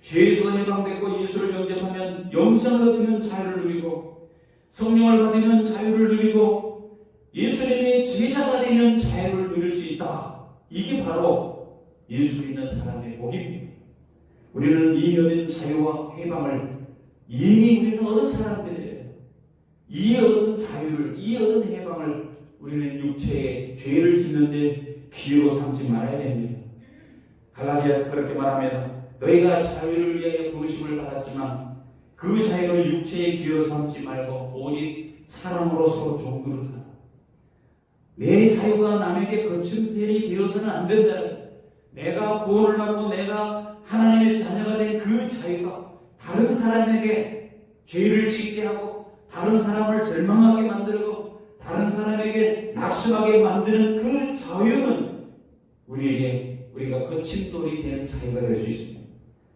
죄에서 해방되고 예수를 영접하면 영생을 얻으면 자유를 누리고, 성령을 받으면 자유를 누리고, 예수님의 제자가 되면 자유를 누릴 수 있다. 이게 바로 예수 믿는 사람의 복입니다. 우리는 이미 얻은 자유와 해방을 이미 우리는 얻은 사람들이에요. 이 얻은 자유를, 이 얻은 해방을 우리는 육체의 죄를 짓는데 기회로 삼지 말아야 됩니다. 갈라디아서 그렇게 말합니다. 너희가 자유를 위하여 부르심을 받았지만 그 자유를 육체의 기회로 삼지 말고 오직 사랑으로 서로 종노릇하라. 내 자유가 남에게 거침돌이 되어서는 안 된다. 내가 구원을 받고 내가 하나님의 자녀가 된 그 자유가 다른 사람에게 죄를 짓게 하고 다른 사람을 절망하게 만들고 다른 사람에게 낙심하게 만드는 그 자유는 우리가 거침돌이 되는 자유가 될 수 있습니다.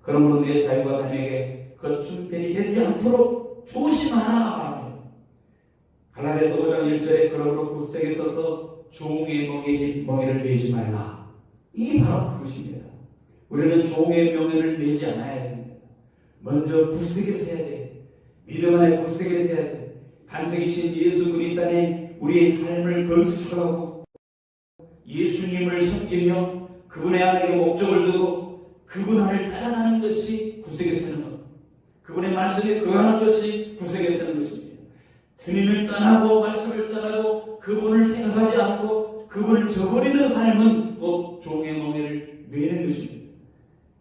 그러므로 내 자유가 남에게 거침돌이 되지 않도록 조심하라. 갈라디아서 5장 1절에 그러므로 굳세게 서서 종의 멍에를 매지 말라. 이게 바로 그것입니다. 우리는 종의 명예를 내지 않아야 됩니다. 먼저 굳세게 서야 돼. 믿음 안에 굳세게 돼야 돼. 반석이신 예수 그리스도 안에 우리의 삶을 건축하고 예수님을 섬기며 그분의 안에 목적을 두고 그분 안을 따라가는 것이 굳세게 서는 것. 그분의 말씀에 거하는 것이 굳세게 서는 것입니다. 주님을 떠나고 말씀을 떠나고 그분을 생각하지 않고 그분을 저버리는 삶은 곧 종의 멍에를 매는 것입니다.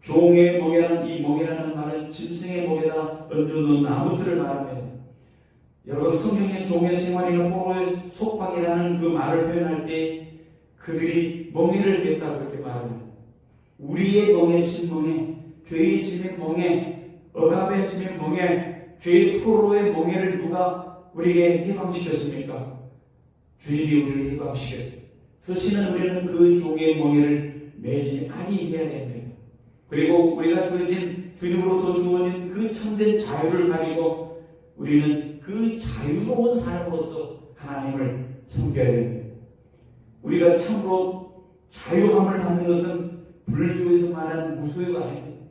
종의 멍에라는 이 멍에라는 말은 짐승의 목에다 얹어놓은 나무들을 말합니다. 여러분 성경의 종의 생활이나 포로의 속박이라는 그 말을 표현할 때 그들이 멍에를 맸다고 그렇게 말합니다. 우리의 멍에 진 멍에, 죄의 짐의 멍에, 억압의 짐의 멍에, 죄의 포로의 멍에를 누가 우리에게 해방시켰습니까? 주님이 우리를 해방시켰어요. 서신은 우리는 그 종의 멍에를 매지 아니해야 됩니다. 그리고 우리가 주님으로부터 주어진 그 참된 자유를 가지고 우리는 그 자유로운 사람으로서 하나님을 섬겨야 됩니다. 우리가 참으로 자유함을 받는 것은 불교에서 말하는 무소유가 아닙니다.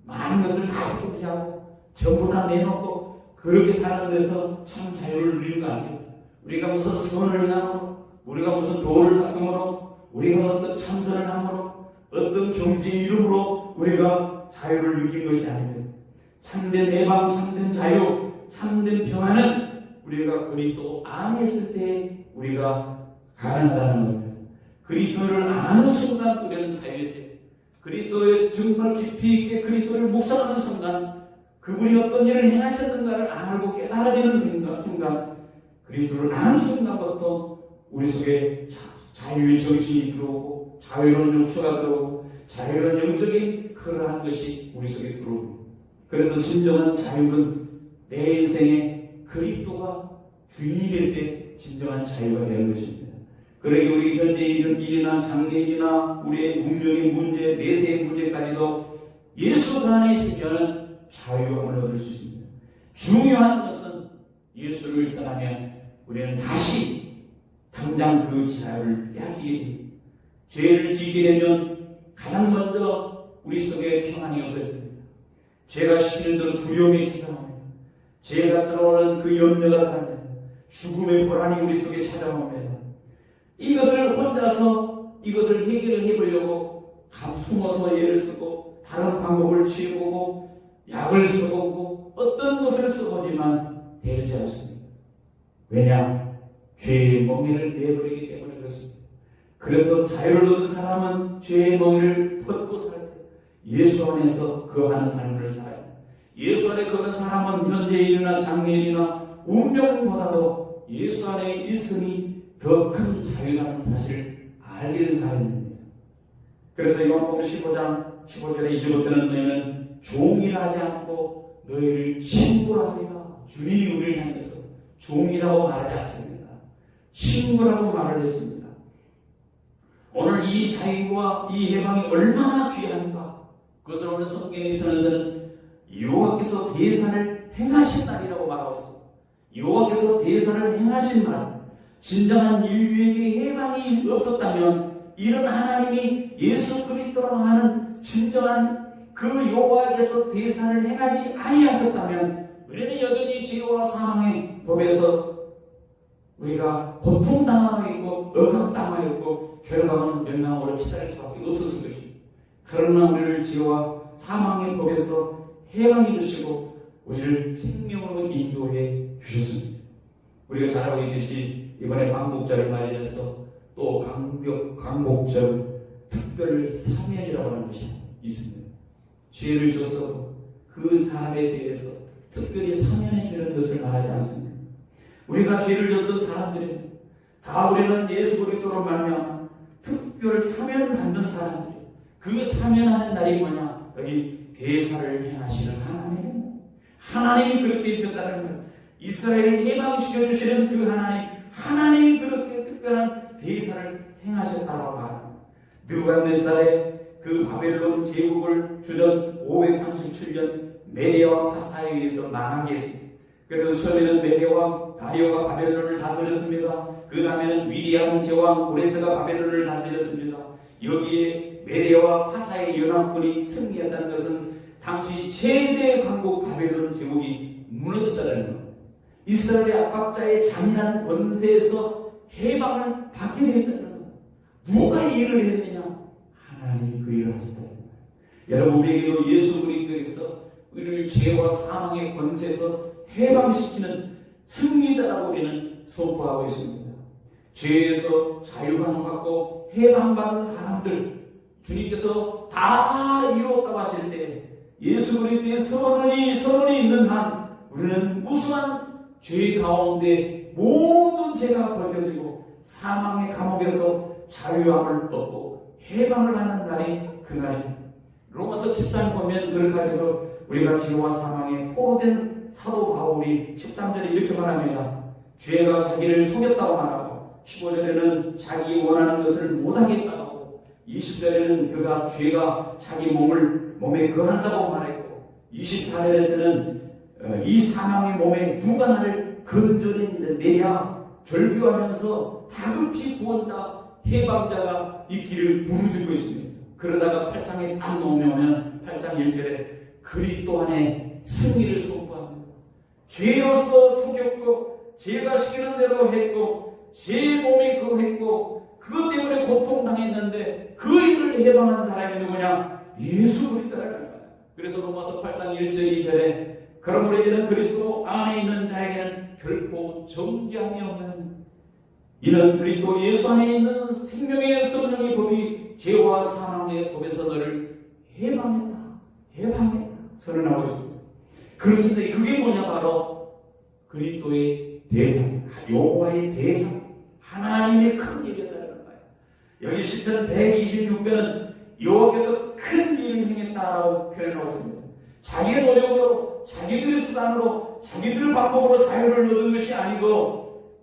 많은 것을 다 포기하고 전부 다 내놓고 그렇게 사는 데서 참 자유를 누리는 거 아닙니다. 우리가 무슨 선을 행함으로, 우리가 무슨 도를 닦음으로, 우리가 어떤 참선을 함으로, 어떤 경지의 이름으로 우리가 자유를 느낀 것이 아닙니다. 참된 해방, 참된 자유, 참된 평안은 우리가 그리스도 안에 있을 때 우리가 가능하다는 겁니다. 그리스도를 아는 순간 우리는 자유지. 그리스도의 정말 깊이 있게 그리스도를 묵상하는 순간, 그분이 어떤 일을 행하셨는가를 알고 깨달아지는 순간, 그리스도를 아는 순간부터 우리 속에 자유의 정신이 들어오고 자유로운 영초가 들어오고 자유로운 영적인 그러한 것이 우리 속에 들어옵니다. 그래서 진정한 자유는 내 인생에 그리스도가 주인이 될 때 진정한 자유가 되는 것입니다. 그러기 우리 현재 일이나 장래일이나 우리의 운명의 문제, 내세의 문제까지도 예수 안에 있으면 자유함을 얻을 수 있습니다. 중요한 것은 예수를 떠나면 우리는 다시 당장 그 자유를 빼앗기게 됩니다. 죄를 지게 되면 가장 먼저 우리 속에 평안이 없어집니다. 죄가 시키는 대로 두려움이 찾아옵니다. 죄가 들어오는 그 염려가 들어옵니다. 죽음의 불안이 우리 속에 찾아옵니다. 이것을 혼자서 이것을 해결을 해보려고 숨어서 애를 쓰고 다른 방법을 취해보고 약을 써보고 어떤 것을 써보지만 되지 않습니다. 왜냐? 죄의 멍에를 내버리기 때문에 그렇습니다. 그래서 자유를 얻은 사람은 죄의 멍에를 벗고 살 때 예수 안에서 거하는 삶을 살아요. 예수 안에 거하는 사람은 현재일이나 장래일이나 운명보다도 예수 안에 있으니 더 큰 자유라는 사실을 알게 된 사람입니다. 그래서 요한복음 15장 15절에 이제부터는 너희는 종이라 하지 않고 너희를 친구라 하리라. 주님이 우리를 향해서 종이라고 말하지 않습니다. 친구라고 말을 했습니다. 오늘 이 자유와 이 해방이 얼마나 귀한가. 그것을 오늘 성경에서는 여호와께서 대산을 행하신 날이라고 말하고 있습니다. 여호와께서 대산을 행하신 날, 진정한 인류에게 해방이 없었다면 이런 하나님이 예수 그리스도라고 하는 진정한 그 여호와께서 대산을 행하지 아니하셨다면 우리는 여전히 죄와 사망의 법에서 우리가 고통당하고 있고 억압당하고 있고 결과는 멸망으로 치달을 수밖에 없었을 것입니다. 그러나 우리를 죄와 사망의 법에서 해방해 주시고 우리를 생명으로 인도해 주셨습니다. 우리가 잘 알고 있듯이 이번에 광복절을 맞이해서 또 광복절 특별 사면이라고 하는 것이 있습니다. 죄를 져서 그 사람에 대해서 특별히 사면해 주는 것을 말하지 않습니다. 우리가 죄를 졌던 사람들입니다. 다 우리는 예수 그리스도로 말미암아 특별 사면을 받는 사람들이에요. 그 사면하는 날이 뭐냐? 여기 대사를 행하시는 하나님이 그렇게 해주셨다는 거예요. 이스라엘을 해방시켜 주시는 그 하나님이 그렇게 특별한 대사를 행하셨다고 말합니다. 느부갓네살의 그 바벨론 제국을 주전 537년 메대와 파사에 의해서 망하게 했습니다. 그래서 처음에는 메대와 다리오가 바벨론을 다스렸습니다. 그 다음에는 위대한 제왕 고레스가 바벨론을 다스렸습니다. 여기에 메대와 파사의 연합군이 승리했다는 것은 당시 최대 강국 바벨론 제국이 무너졌다는 겁니다. 이스라엘의 압박자의 잔인한 권세에서 해방을 받게 되었다는 겁니다. 누가 이 일을 했느냐? 하나님이 그 일을 하셨다는 겁니다. 여러분, 우리에게도 예수 그리스도에서 우리를 죄와 사망의 권세에서 해방시키는 승리자라고 우리는 선포하고 있습니다. 죄에서 자유받고 해방받은 사람들, 주님께서 다 이루었다고 하실 때 예수 그리스도의 선언이 있는 한 우리는 무수한 죄 가운데 모든 죄가 벗겨지고 사망의 감옥에서 자유함을 얻고 해방을 받는 날이 그날입니다. 로마서 10장에 보면 그렇게 해서 우리가 죄와 사망에 포로된 사도 바울이 13절에 이렇게 말합니다. 죄가 자기를 속였다고 말하고 15절에는 자기 원하는 것을 못하겠다고 하고 20절에는 그가 죄가 자기 몸에 거한다고 말했고 24절에서는 이 사망의 몸에 누가 나를 건져내 내랴 절규하면서 다급히 구원자 해방자가 있기를 부르짖고 있습니다. 그러다가 8장에 딱 넘어오면 8장 1절에 그리스도 안에 승리를 선포합니다. 죄로서 속였고 죄가 시키는 대로 했고 제 몸이 그거 했고 그것 때문에 고통당했는데 그 일을 해방한 사람이 누구냐? 예수 그리스도라는 거예요. 그래서 로마서 8장 1절 2절에 그러므로 이제는 그리스도 안에 있는 자에게는 결코 정죄함이 없는 이는 그리스도 예수 안에 있는 생명의 성령의 법이 죄와 사망의 법에서 너를 해방했다 선언하고 있습니다. 그렇습니다. 그게 뭐냐? 바로 그리스도의 대상, 여호와의 대상, 하나님의 큰 일이었다는 거예요. 여기 시편 126편은 여호와께서 큰 일을 행했다라고 표현하고 있습니다. 자기의 노력으로, 자기들의 수단으로, 자기들의 방법으로 사유를 얻은 것이 아니고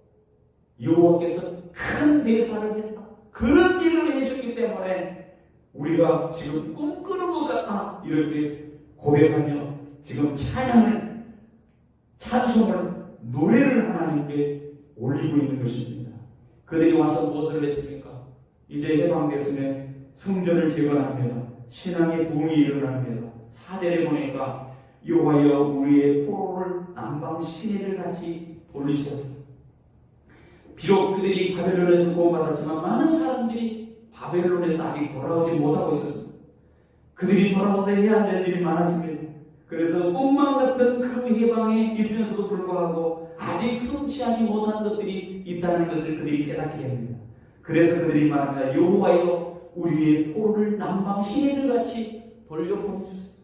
여호와께서 큰 대사를 했다. 그런 일을 해주셨기 때문에 우리가 지금 꿈꾸는 것 같다 이렇게 고백하며 지금 찬송을 노래를 하나님께 올리고 있는 것입니다. 그들이 와서 무엇을 했습니까? 이제 해방됐으면 성전을 재건합니다. 신앙의 부흥이 일어납니다. 4절에 보니까 여호와여 우리의 포로를 남방 시내를 같이 돌리셨습니다. 비록 그들이 바벨론에서 구원받았지만 많은 사람들이 바벨론에서 아직 돌아오지 못하고 있었습니다. 그들이 돌아와서 해야 될 일이 많았습니다. 그래서 꿈만 같은 그 해방에 있으면서도 불구하고 아직 성취하지 못한 것들이 있다는 것을 그들이 깨닫게 됩니다. 그래서 그들이 말합니다. 여호와여 우리의 포로를 남방 시내들같이 돌려보내주세요.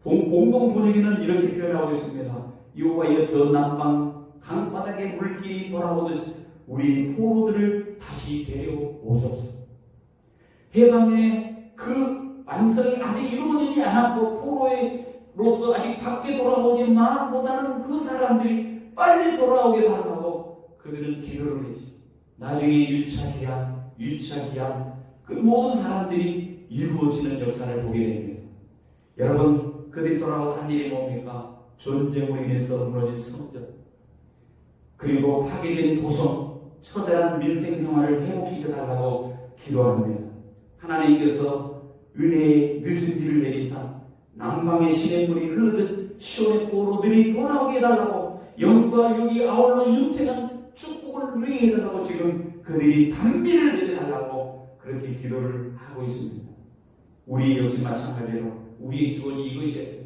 공동 분위기는 이렇게 표현하고 있습니다. 여호와여 저 남방 강바닥에 물길이 돌아오듯이 우리 포로들을 다시 데려오소서. 해방의 그 완성이 아직 이루어지지 않았고 포로로서 아직 밖에 돌아오지 못하는 그 사람들이 빨리 돌아오게 달라고 그들은 기도를 했지. 나중에 1차 기한, 2차 기한 그 모든 사람들이 이루어지는 역사를 보게 됩니다. 여러분, 그들이 돌아와서 한 일이 뭡니까? 전쟁으로 인해서 무너진 성전, 그리고 파괴된 도성, 처절한 민생 생활을 회복시켜 달라고 기도합니다. 하나님께서 은혜의 늦은 비를 내리사 남방의 시냇물이 흐르듯 시온의 포로들이 돌아오게 해달라고, 영과 육이 아울러 윤택한 축복을 누리게 해달라고 지금 그들이 단비를 내려달라고 그렇게 기도를 하고 있습니다. 우리 역시 마찬가지로 우리의 기본이 이것이에요.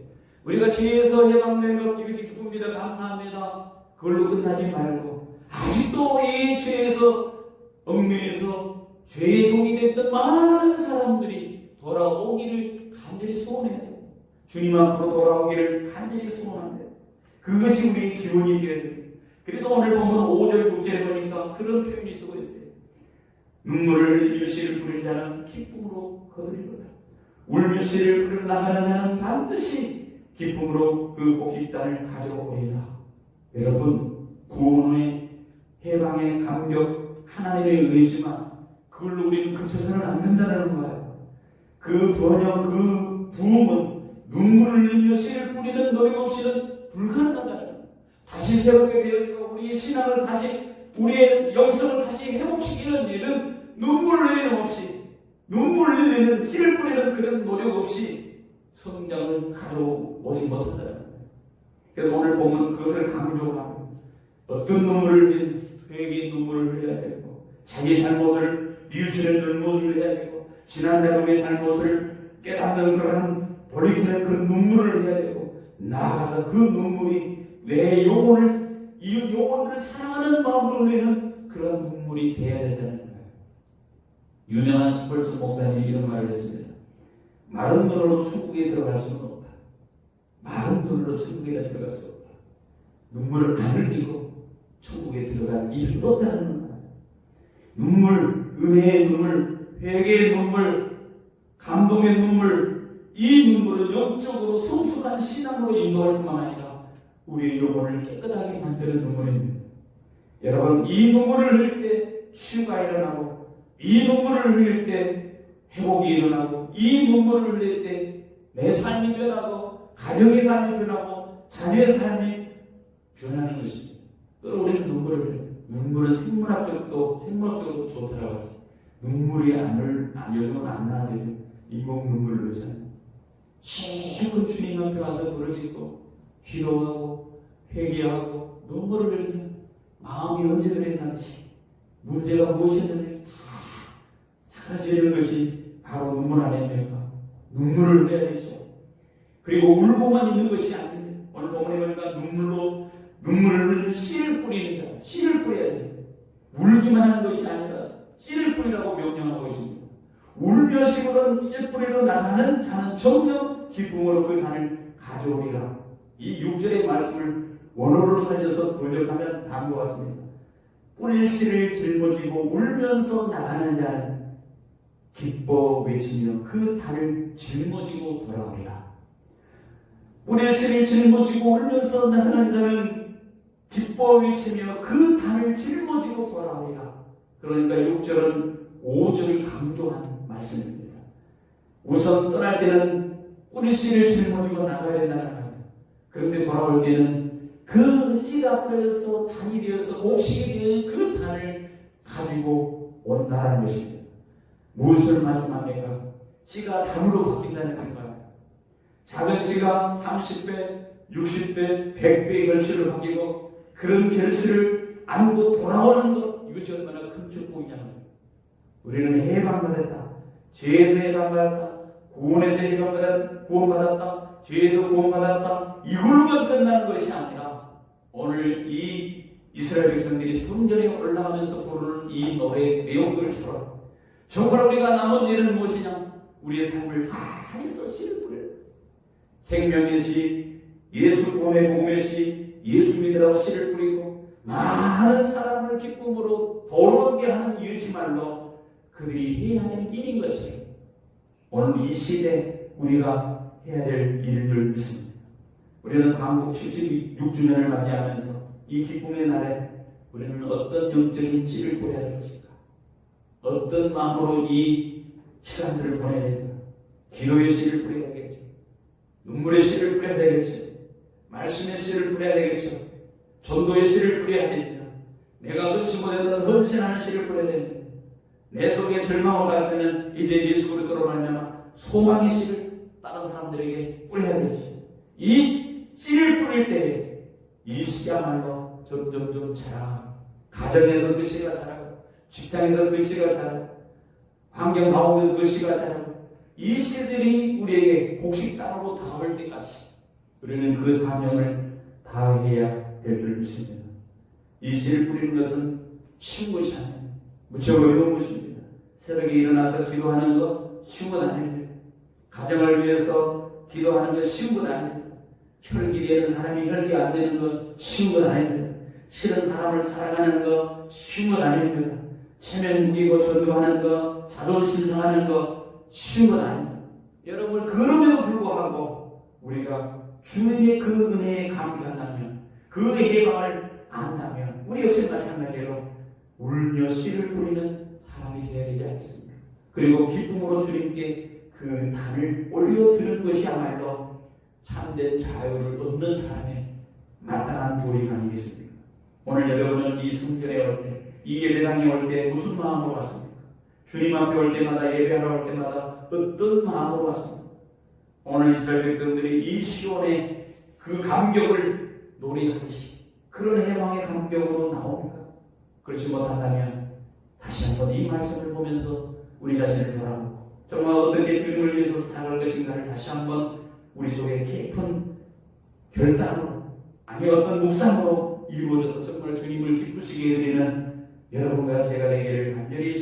우리가 죄에서 해방된 것, 이것이 기쁩니다. 감사합니다. 그걸로 끝나지 말고 아직도 이 죄에서 얽매여서 죄의 종이 됐던 많은 사람들이 돌아오기를 간절히 소원해야 돼요. 주님 앞으로 돌아오기를 간절히 소원합니다. 그것이 우리의 기본이 되어야 됩니다. 그래서 오늘 보면 5절 6절에 보니까 그런 표현이 쓰고 있어요. 눈물을 흘리며 씨를 뿌린 자는 기쁨으로 거두리로다. 울며 씨를 뿌리러 나가는 자는 반드시 기쁨으로 그 곡식단을 가져오리라. 여러분, 구원의 해방의 감격 하나님의 은혜지만 그걸로 우리는 그쳐서는 안 된다는 거예요. 그 번영, 그 부흥은 눈물을 흘리며 씨를 뿌리는 노력 없이는 불가능하다는 거예요. 다시 새롭게 되어지고 우리의 신앙을 다시, 우리의 영성을 다시 회복시키는 일은 눈물을 흘리는 없이, 눈물을 흘리는 씨를 뿌리는 그런 노력 없이 성장을 가져오지 못한다는 거예요. 그래서 오늘 보면 그것을 강조하고, 어떤 눈물을 흘린, 회개의 눈물을 흘려야 되고, 자기 잘못을 뉘우치는 눈물을 흘려야 되고, 지난날 우리의 잘못을 깨닫는 그런 돌이키는 그 눈물을 흘려야 되고, 나아가서 그 눈물이 내 영혼을, 이 영혼을 사랑하는 마음으로 흘리는 그런 눈물이 되어야 된다는 거예요. 유명한 스펄전 목사님이 이런 말을 했습니다. 마른 눈으로 천국에 들어갈 수는 없다. 마른 눈으로 천국에 들어갈 수 없다. 눈물을 안 흘리고 천국에 들어갈 일은 없다는 거예요. 눈물, 은혜의 눈물, 회개의 눈물, 감동의 눈물, 이 눈물은 영적으로 성숙한 신앙으로 인도할 뿐만 아니라 우리의 영혼을 깨끗하게 만드는 눈물입니다. 여러분, 이 눈물을 흘릴 때 치유가 일어나고, 이 눈물을 흘릴 때 회복이 일어나고, 이 눈물을 흘릴 때 내 삶이 변하고, 가정의 삶이 변하고, 자녀의 삶이 변하는 것입니다. 우리는 눈물을 흘려요. 눈물은 생물학적으로 좋더라고요. 눈물이 요즘은 안 나서 인공 눈물을 넣잖아요. 실컷 주님 앞에 와서 부르짖고, 기도하고, 회개하고, 눈물을 흘리면 마음이 언제 그랬는지, 문제가 무엇이었는지 다 사라지는 것이 바로 눈물 아닙니까? 눈물을 흘려야 되죠. 그리고 울고만 있는 것이 아닙니다. 오늘 본문에 보니까 눈물을 흘리는 씨를 뿌리는 자, 씨를 뿌려야 돼요. 울기만 하는 것이 아니라 씨를 뿌리라고 명령하고 있습니다. 울며 시골은 씨를 뿌리러 나가는 자는 정녕 기쁨으로 그 단을 가져오리라. 이 6절의 말씀을 원어로 살려서 번역하면 다음과 같습니다. 뿌릴 씨를 짊어지고 울면서 나가는 자는 기뻐 외치며 그 단을 짊어지고 돌아오리라. 뿌릴 씨를 짊어지고 울면서 나가는 자는 기뻐 외치며 그 단을 짊어지고 돌아오리라. 그러니까 6절은 5절을 강조한 말씀입니다. 우선 떠날 때는 뿌릴 씨를 짊어지고 나가야 된다는 거예요. 그런데 돌아올 때는 그 씨가 뿌려서 단이 되어서 곡식이 되는 그 단을 가지고 온다는 것입니다. 무엇을 말씀합니까? 씨가 단으로 바뀐다는 건가요? 작은 씨가 30배, 60배, 100배의 결실을 바뀌고 그런 결실을 안고 돌아오는 것, 이것이 얼마나 큰 축복이냐는 거예요. 우리는 해방받았다. 죄에서 해방받았다. 구원에서 구원받았다. 죄에서 구원받았다. 이걸로만 끝나는 것이 아니라 오늘 이 이스라엘 백성들이 성전에 올라가면서 부르는 이 노래의 내용들처럼 정말 우리가 남은 일은 무엇이냐? 우리의 삶을 다해서 씨를 뿌려요. 생명의 씨, 예수 구원의 복음의 씨, 예수 믿으라고 씨를 뿌리고 많은 사람을 기쁨으로 돌아오게 하는 이것이 말로 그들이 해야 하는 일인 것이에요. 오늘 이 시대 우리가 해야 될 일을 믿습니다. 우리는 한국 76주년을 맞이하면서 이 기쁨의 날에 우리는 어떤 영적인 씨를 뿌려야 될 것인가? 어떤 마음으로 이 시간들을 보내야 될까? 기도의 씨를 뿌려야 되겠죠. 눈물의 씨를 뿌려야 되겠죠. 말씀의 씨를 뿌려야 되겠죠. 전도의 씨를 뿌려야 됩니다. 내가 흔치 못했던 헌신하는 씨를 뿌려야 됩니다. 내 속에 절망을 가지면 이제 예수 그리스도로 말미암아 소망의 씨를 다른 사람들에게 뿌려야 되지. 이 씨를 뿌릴 때에 이 씨야말로 점점점 자라고, 가정에서 그 씨가 자라고, 직장에서 그 씨가 자라고, 환경 가운데서 그 씨가 자라고, 이 씨들이 우리에게 곡식 땅으로 닿을 때까지 우리는 그 사명을 다해야 될 줄 믿습니다. 이 씨를 뿌리는 것은 쉬운 것이 아니에요. 무척 어려운 것입니다. 새벽에 일어나서 기도하는 것 쉬운 것 아닙니다. 가정을 위해서 기도하는 것 쉬운 것 아닙니다. 혈기 되는 사람이 혈기 안 되는 것 쉬운 것 아닙니다. 싫은 사람을 사랑하는 것 쉬운 것 아닙니다. 체면 무기고 전도하는 것, 자존심 상하는 것 쉬운 것 아닙니다. 여러분, 그럼에도 불구하고 우리가 주님의 그 은혜에 감격한다면, 그 예방을 안다면 우리 역시 마찬가지로 울며 씨를 뿌리는 사람이 되어야 되지 않겠습니까? 그리고 기쁨으로 주님께 그 단을 올려드는 것이야말로 참된 자유를 얻는 사람의 마땅한 도리가 아니겠습니까? 오늘 여러분은 이 성전에 올 때, 이 예배당에 올 때 무슨 마음으로 왔습니까? 주님 앞에 올 때마다, 예배하러 올 때마다 어떤 마음으로 왔습니까? 오늘 이스라엘 백성들이 이 시온의 그 감격을 노래하듯이 그런 해방의 감격으로 나옵니까? 그렇지 못한다면 다시 한번 이 말씀을 보면서 우리 자신을 돌아보고 정말 어떻게 주님을 위해서 살아갈 것인가를 다시 한번 우리 속에 깊은 결단으로, 아니 어떤 묵상으로 이루어져서 정말 주님을 기쁘시게 해드리는 여러분과 제가 되기를 간절히